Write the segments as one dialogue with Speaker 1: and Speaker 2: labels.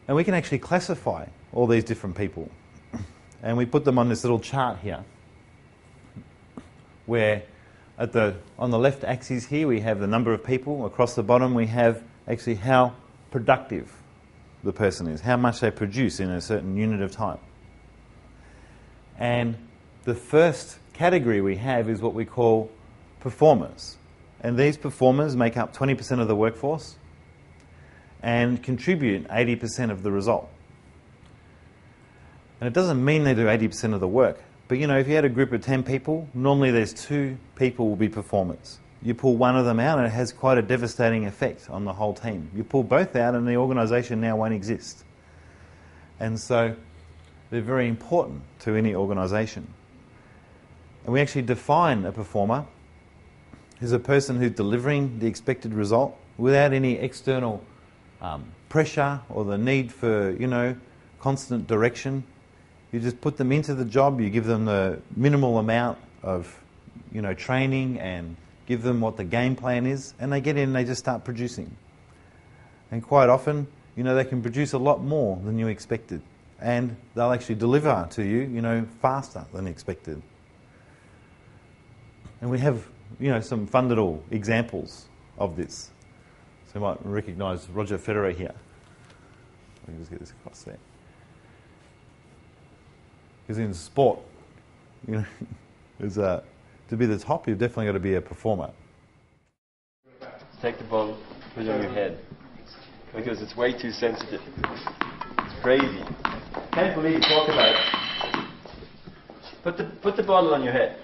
Speaker 1: And we can actually classify all these different people. And we put them on this little chart here, where on the left axis here we have the number of people. Across the bottom we have actually how productive the person is, how much they produce in a certain unit of time. And the first category we have is what we call performers. And these performers make up 20% of the workforce and contribute 80% of the result. And it doesn't mean they do 80% of the work. But you know, if you had a group of 10 people, normally there's 2 people will be performers. You pull one of them out and it has quite a devastating effect on the whole team. You pull both out and the organisation now won't exist. And so they're very important to any organisation. And we actually define a performer as a person who's delivering the expected result without any external pressure or the need for, you know, constant direction. You just put them into the job, you give them the minimal amount of, you know, training and give them what the game plan is, and they get in and they just start producing. And quite often, you know, they can produce a lot more than you expected. And they'll actually deliver to you, you know, faster than expected. And we have, you know, some fun little examples of this. So you might recognise Roger Federer here. Let me just get this across there. Because in sport, you know, to be the top, you've definitely got to be a performer.
Speaker 2: Take the ball, put it on your head, because it's way too sensitive. It's crazy. Can't believe you talk about it. Put the bottle on your head.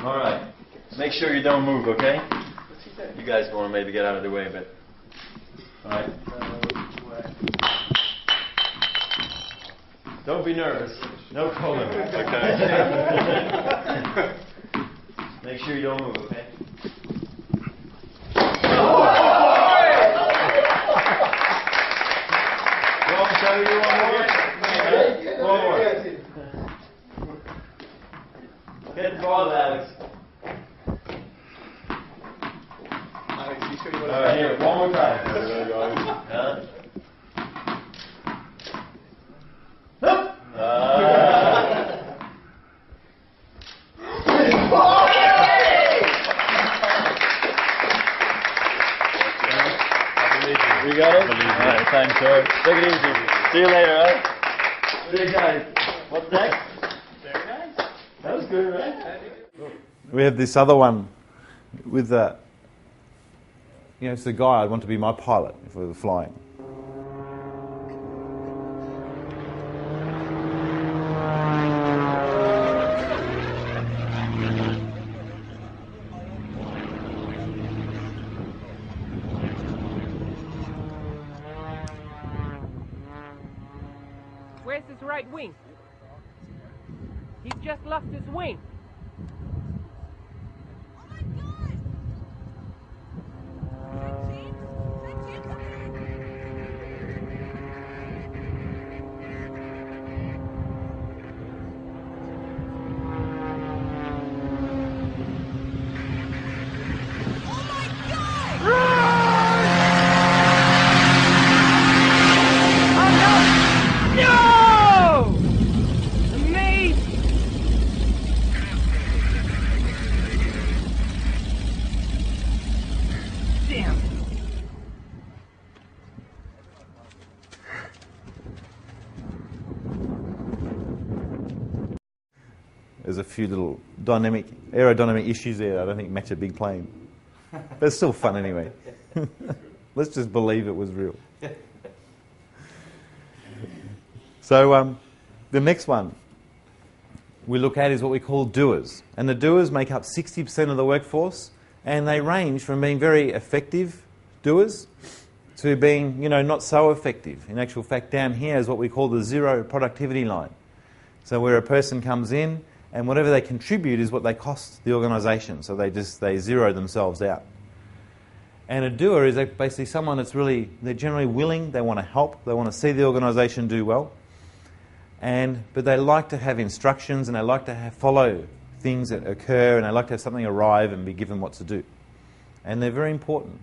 Speaker 2: All right. Make sure you don't move, okay? You guys want to maybe get out of the way a bit. All right. Don't be nervous. No problem. Okay. Make sure you don't move, okay? Shall we do one more? One more. Get the ball, Alex. All right, here, one more time. You got it? Alright, thanks, sir. Take it easy. See you later, right? Hey guys, what's next? Very nice. That was good, right?
Speaker 1: We have this other one with you know, it's the guy I'd want to be my pilot if we were flying.
Speaker 3: Where's his right wing? He's just lost his wing.
Speaker 1: There's a few little aerodynamic issues there I don't think match a big plane. But it's still fun anyway. Let's just believe it was real. So the next one we look at is what we call doers. And the doers make up 60% of the workforce, and they range from being very effective doers to being, you know, not so effective. In actual fact, down here is what we call the zero productivity line. So where a person comes in and whatever they contribute is what they cost the organisation. So they zero themselves out. And a doer is basically someone that's they're generally willing, they want to help, they want to see the organisation do well. But they like to have instructions and they like to follow things that occur, and they like to have something arrive and be given what to do. And they're very important.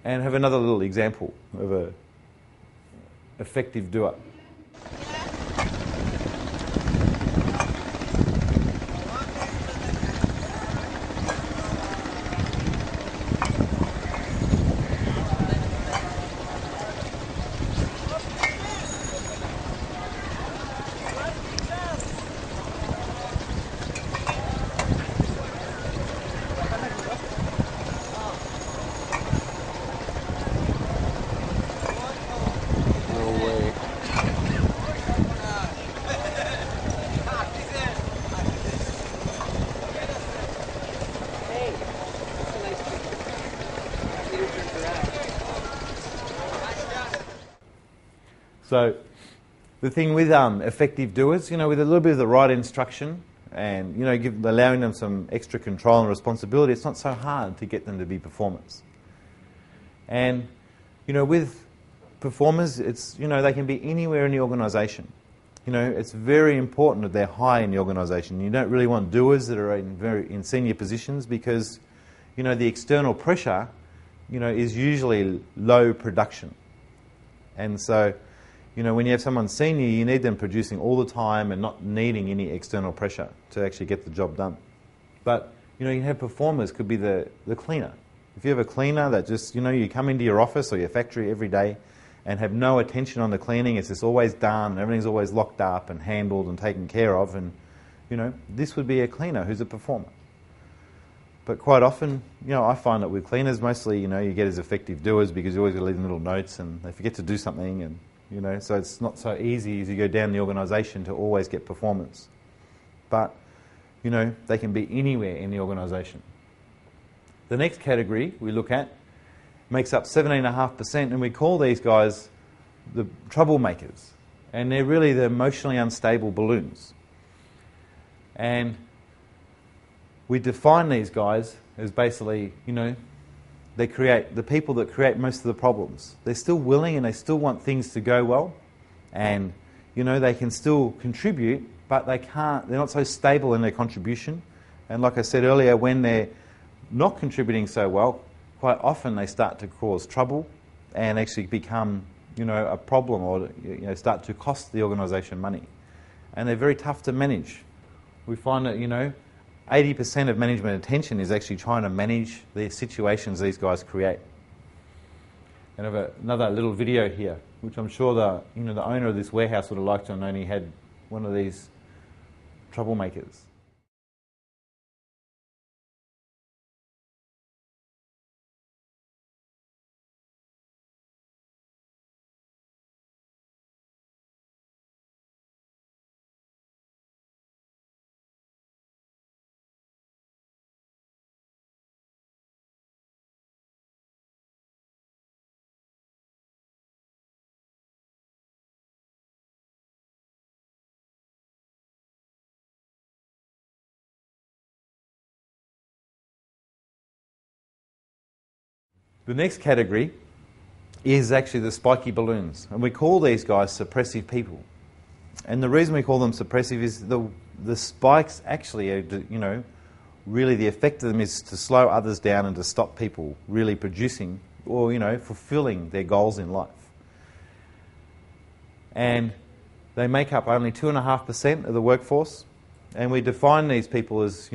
Speaker 1: And have another little example of a effective doer. So the thing with effective doers, with a little bit of the right instruction and, allowing them some extra control and responsibility, it's not so hard to get them to be performers. And, with performers, it's, they can be anywhere in the organisation. It's very important that they're high in the organisation. You don't really want doers that are in senior positions because, the external pressure, is usually low production. And so, when you have someone senior, you need them producing all the time and not needing any external pressure to actually get the job done. But, you can have performers, could be the cleaner. If you have a cleaner that just, you come into your office or your factory every day and have no attention on the cleaning, it's just always done, everything's always locked up and handled and taken care of, and, this would be a cleaner who's a performer. But quite often, I find that with cleaners, mostly, you get as effective doers because you always got to leave them little notes and they forget to do something, and so it's not so easy as you go down the organisation to always get performance. But, they can be anywhere in the organisation. The next category we look at makes up 17.5%, and we call these guys the troublemakers. And they're really the emotionally unstable balloons. And we define these guys as basically, they create the people that create most of the problems. They're still willing and they still want things to go well, and they can still contribute, but they're not so stable in their contribution. And like I said earlier, when they're not contributing so well, quite often they start to cause trouble and actually become a problem, or start to cost the organisation money. And they're very tough to manage. We find that 80% of management attention is actually trying to manage the situations these guys create. And I have another little video here, which I'm sure the owner of this warehouse would have liked to have known he had one of these troublemakers. The next category is actually the spiky balloons, and we call these guys suppressive people. And the reason we call them suppressive is the spikes actually are, really the effect of them is to slow others down and to stop people really producing or, fulfilling their goals in life. And they make up only 2.5% of the workforce, and we define these people as,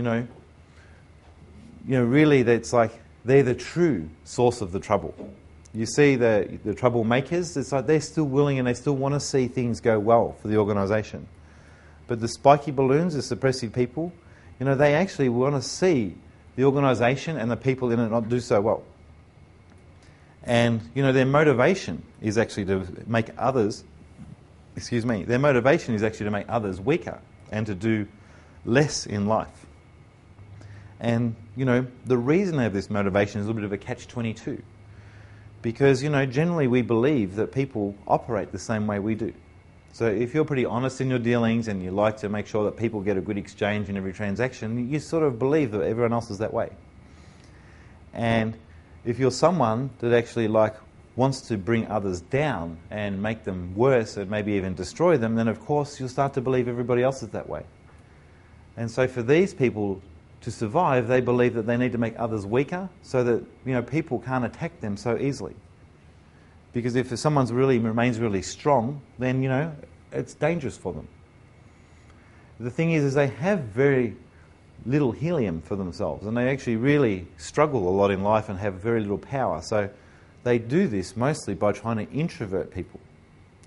Speaker 1: really that's like they're the true source of the trouble. You see the troublemakers, it's like they're still willing and they still want to see things go well for the organisation. But the spiky balloons, the suppressive people, they actually want to see the organisation and the people in it not do so well. And, their motivation is actually to make others, their motivation is actually to make others weaker and to do less in life. And, the reason they have this motivation is a little bit of a catch-22. Because, generally we believe that people operate the same way we do. So if you're pretty honest in your dealings and you like to make sure that people get a good exchange in every transaction, you sort of believe that everyone else is that way. And if you're someone that actually wants to bring others down and make them worse and maybe even destroy them, then of course you'll start to believe everybody else is that way. And so for these people, to survive, they believe that they need to make others weaker so that, you know, people can't attack them so easily. Because if someone's remains really strong, then, you know, it's dangerous for them. The thing is they have very little helium for themselves, and they actually really struggle a lot in life and have very little power. So they do this mostly by trying to introvert people.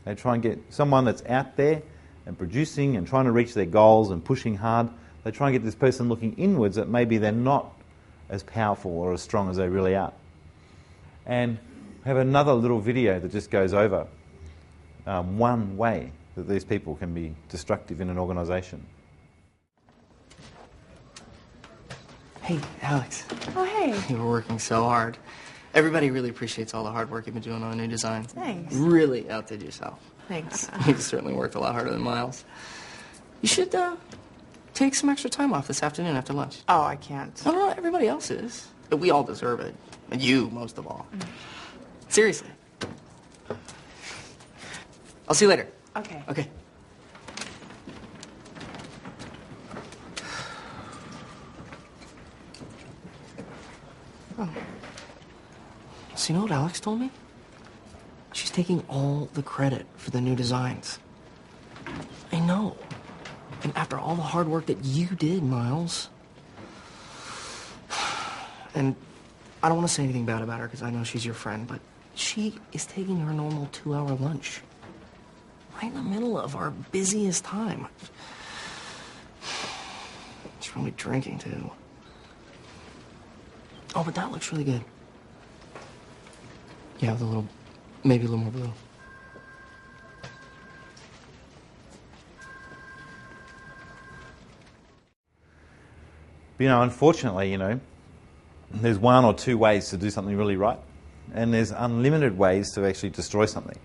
Speaker 1: They try and get someone that's out there and producing and trying to reach their goals and pushing hard. They try and get this person looking inwards that maybe they're not as powerful or as strong as they really are. And I have another little video that just goes over one way that these people can be destructive in an organisation.
Speaker 4: Hey, Alex.
Speaker 5: Oh, hey.
Speaker 4: You were working so hard. Everybody really appreciates all the hard work you've been doing on the new designs.
Speaker 5: Thanks.
Speaker 4: Really outdid yourself.
Speaker 5: Thanks.
Speaker 4: You've certainly worked a lot harder than Miles. You should take some extra time off this afternoon after lunch.
Speaker 5: Oh, I can't.
Speaker 4: No, everybody else is. But we all deserve it. And you, most of all. Seriously. I'll see you later.
Speaker 5: Okay.
Speaker 4: Okay. Oh. So you know what Alex told me? She's taking all the credit for the new designs. I know. And after all the hard work that you did, Miles. And I don't want to say anything bad about her because I know she's your friend, but she is taking her normal 2-hour lunch. Right in the middle of our busiest time. She's probably drinking, too. Oh, but that looks really good. Yeah, with a little, maybe a little more blue.
Speaker 1: But, you know, unfortunately, you know, there's one or two ways to do something really right, and there's unlimited ways to actually destroy something.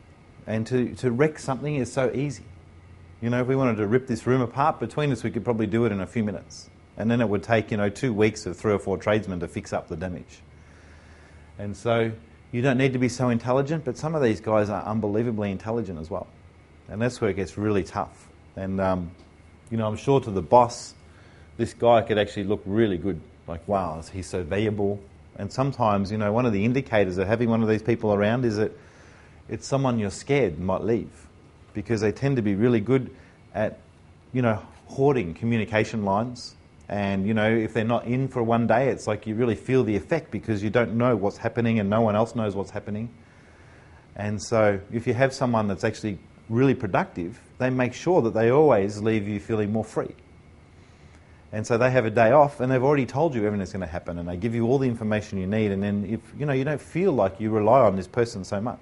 Speaker 1: And to wreck something is so easy. You know, if we wanted to rip this room apart, between us we could probably do it in a few minutes. And then it would take, you know, 2 weeks of 3 or 4 tradesmen to fix up the damage. And so you don't need to be so intelligent, but some of these guys are unbelievably intelligent as well. And that's where it gets really tough. And, you know, I'm sure to the boss, this guy could actually look really good. Like, wow, he's so valuable. And sometimes, you know, one of the indicators of having one of these people around is that it's someone you're scared might leave, because they tend to be really good at, you know, hoarding communication lines. And, you know, if they're not in for one day, it's like you really feel the effect because you don't know what's happening and no one else knows what's happening. And so if you have someone that's actually really productive, they make sure that they always leave you feeling more free. And so they have a day off and they've already told you everything that's going to happen, and they give you all the information you need, and then if, you know, you don't feel like you rely on this person so much.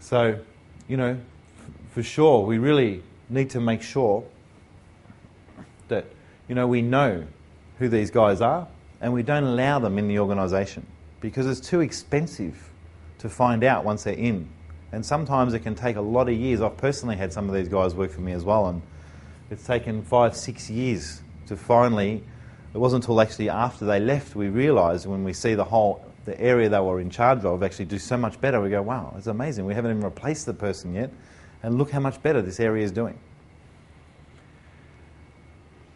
Speaker 1: So, you know, for sure, we really need to make sure that, you know, we know who these guys are and we don't allow them in the organisation, because it's too expensive to find out once they're in. And sometimes it can take a lot of years. I've personally had some of these guys work for me as well, and it's taken 5-6 years to finally, it wasn't until actually after they left we realised, when we see the area they were in charge of actually do so much better, we go, wow, it's amazing. We haven't even replaced the person yet, and look how much better this area is doing.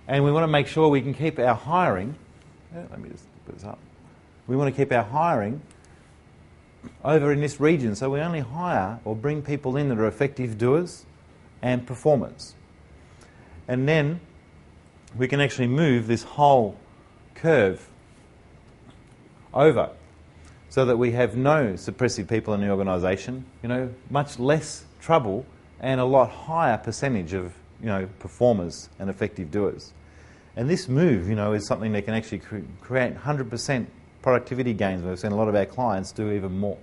Speaker 1: And we want to make sure we can keep our hiring, let me just put this up. We want to keep our hiring over in this region, so we only hire or bring people in that are effective doers and performers. And then we can actually move this whole curve over so that we have no suppressive people in the organisation, you know, much less trouble and a lot higher percentage of, you know, performers and effective doers. And this move, you know, is something that can actually create 100% productivity gains. We've seen a lot of our clients do even more.